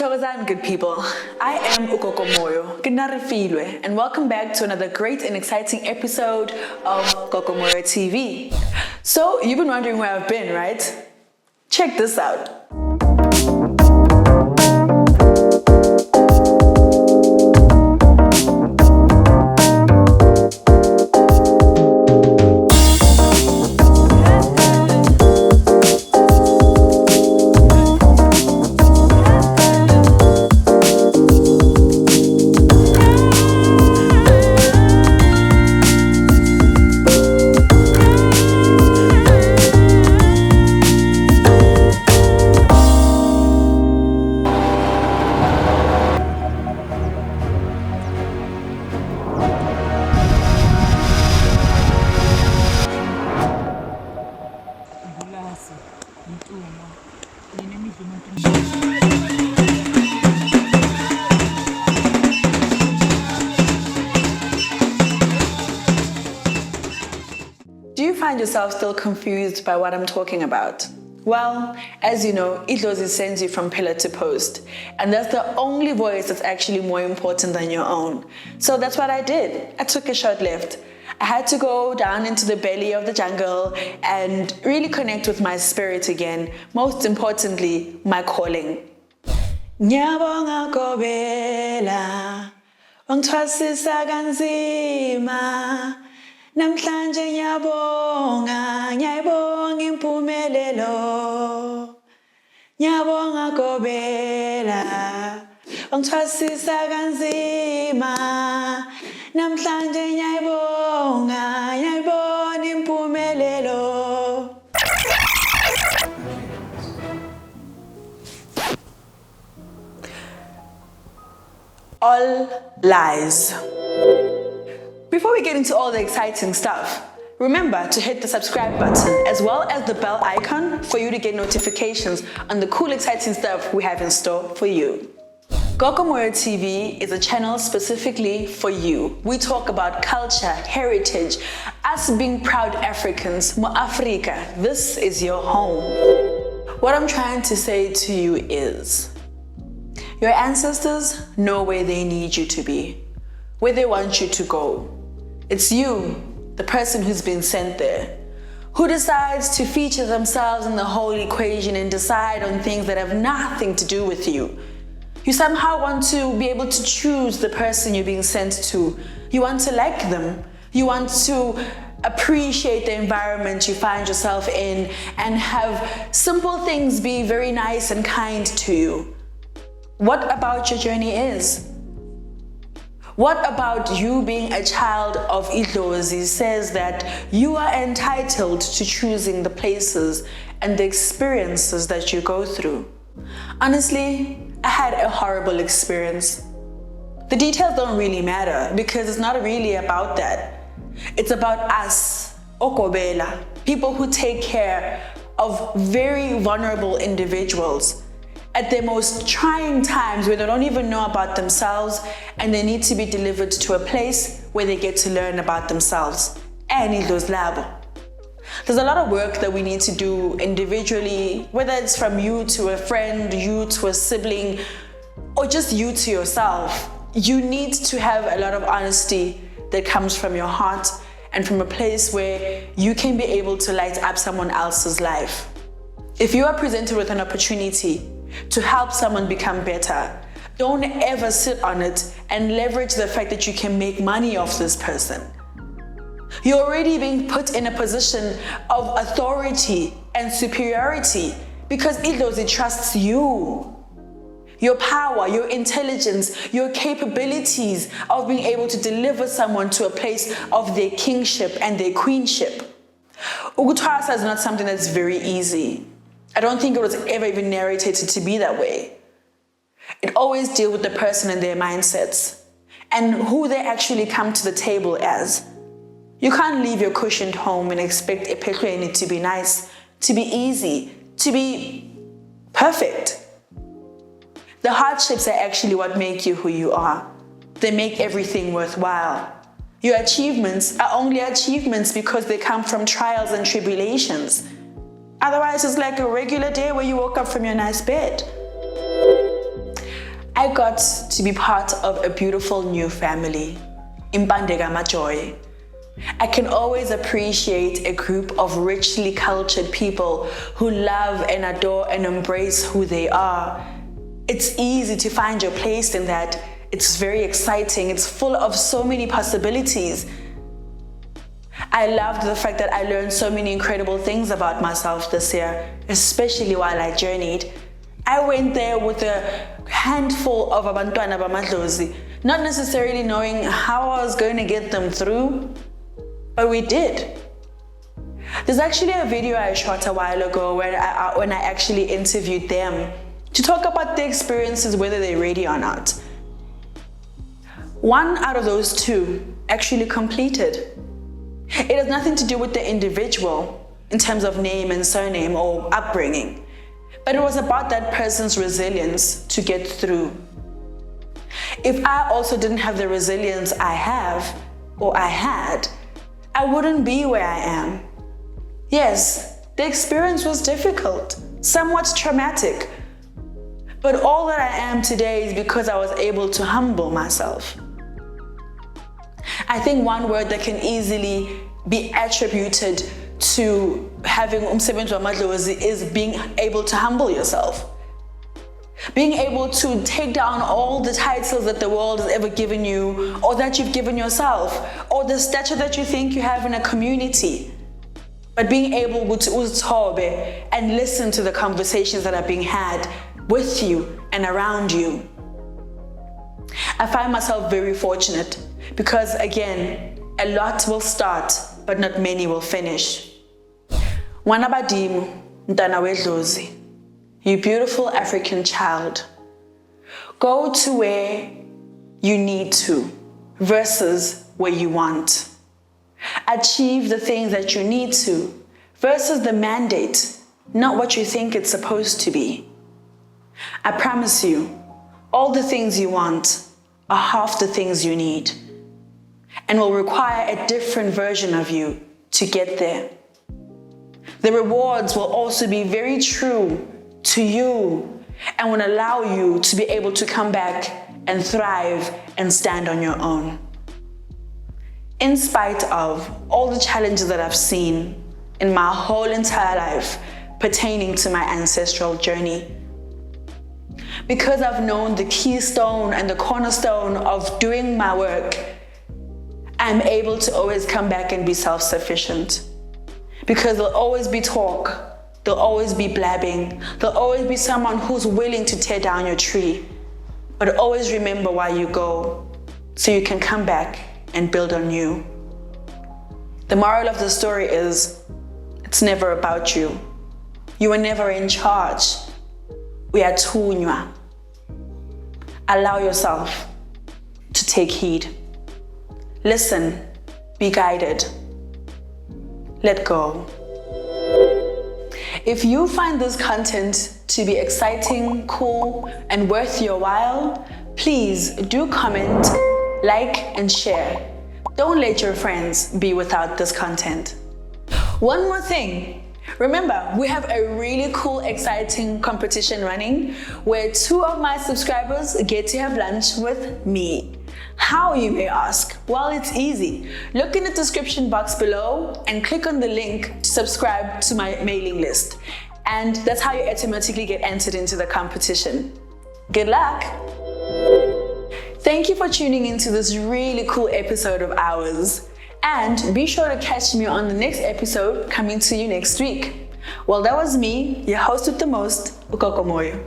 Thokozani, good people. I am Gogo Moyo, and welcome back to another great and exciting episode of Gogo Moyo TV. So, you've been wondering where I've been, right? Check this out. Do you find yourself still confused by what I'm talking about? Well, as you know, Idlozi sends you from pillar to post, and that's the only voice that's actually more important than your own. So that's what I did. I took a short left. I had to go down into the belly of the jungle and really connect with my spirit again. Most importantly, my calling. Nyabonga kobela, ongithwasisa kanzima. Namhlanje nyabonga, nyayibonga impumelelo. Nyabonga kobela, ongithwasisa kanzima. Namhlanje nyayibonga, nyayibona impumelelo. All lies. Before we get into all the exciting stuff, remember to hit the subscribe button as well as the bell icon for you to get notifications on the cool exciting stuff we have in store for you. Gogo Moyo TV is a channel specifically for you. We talk about culture, heritage, us being proud Africans, Mo Africa. This is your home. What I'm trying to say to you is, your ancestors know where they need you to be, where they want you to go. It's you, the person who's been sent there, who decides to feature themselves in the whole equation and decide on things that have nothing to do with you. You somehow want to be able to choose the person you're being sent to. You want to like them. You want to appreciate the environment you find yourself in and have simple things be very nice and kind to you. What about your journey is? What about you being a child of Idlozi says that you are entitled to choosing the places and the experiences that you go through? Honestly, I had a horrible experience. The details don't really matter because it's not really about that. It's about us, okobela, people who take care of very vulnerable individuals at their most trying times where they don't even know about themselves and they need to be delivered to a place where they get to learn about themselves. And Idlozi labo. There's a lot of work that we need to do individually, whether it's from you to a friend, you to a sibling, or just you to yourself. You need to have a lot of honesty that comes from your heart and from a place where you can be able to light up someone else's life. If you are presented with an opportunity to help someone become better, don't ever sit on it and leverage the fact that you can make money off this person. You're already being put in a position of authority and superiority because Idlozi trusts you. Your power, your intelligence, your capabilities of being able to deliver someone to a place of their kingship and their queenship. Ukuthwasa is not something that's very easy. I don't think it was ever even narrated to be that way. It always deals with the person and their mindsets and who they actually come to the table as. You can't leave your cushioned home and expect ephehlweni to be nice, to be easy, to be perfect. The hardships are actually what make you who you are. They make everything worthwhile. Your achievements are only achievements because they come from trials and tribulations. Otherwise, it's like a regular day where you woke up from your nice bed. I got to be part of a beautiful new family, Impandega Majoy. I can always appreciate a group of richly cultured people who love and adore and embrace who they are. It's easy to find your place in that. It's very exciting. It's full of so many possibilities. I loved the fact that I learned so many incredible things about myself this year, especially while I journeyed. I went there with a handful of abantwana bamadlozi, not necessarily knowing how I was going to get them through, but we did. There's actually a video I shot a while ago when I actually interviewed them to talk about their experiences, whether they're ready or not. One out of those two actually completed. It has nothing to do with the individual in terms of name and surname or upbringing, but it was about that person's resilience to get through. If I also didn't have the resilience I have or I had, I wouldn't be where I am. Yes, the experience was difficult, somewhat traumatic, but all that I am today is because I was able to humble myself. I think one word that can easily be attributed to having umsebenzi wamadlozi is being able to humble yourself. Being able to take down all the titles that the world has ever given you, or that you've given yourself, or the stature that you think you have in a community. But being able to uzithobe and listen to the conversations that are being had with you and around you. I find myself very fortunate because, again, a lot will start, but not many will finish. Wanabadimu, Mntana wedlozi, you beautiful African child. Go to where you need to versus where you want. Achieve the things that you need to versus the mandate, not what you think it's supposed to be. I promise you, all the things you want are half the things you need and will require a different version of you to get there. The rewards will also be very true to you and will allow you to be able to come back and thrive and stand on your own. In spite of all the challenges that I've seen in my whole entire life pertaining to my ancestral journey, because I've known the keystone and the cornerstone of doing my work, I'm able to always come back and be self-sufficient. Because there'll always be talk, there'll always be blabbing, there'll always be someone who's willing to tear down your tree. But always remember why you go, so you can come back and build on you. The moral of the story is, it's never about you. You were never in charge. We are tunywa. Allow yourself to take heed. Listen, be guided. Let go. If you find this content to be exciting, cool, and worth your while, please do comment, like, and share. Don't let your friends be without this content. One more thing. Remember, we have a really cool, exciting competition running where 2 of my subscribers get to have lunch with me. How, you may ask? Well, it's easy. Look in the description box below and click on the link to subscribe to my mailing list. And that's how you automatically get entered into the competition. Good luck! Thank you for tuning into this really cool episode of ours. And be sure to catch me on the next episode coming to you next week. Well, that was me, your host with the most, Gogo Moyo.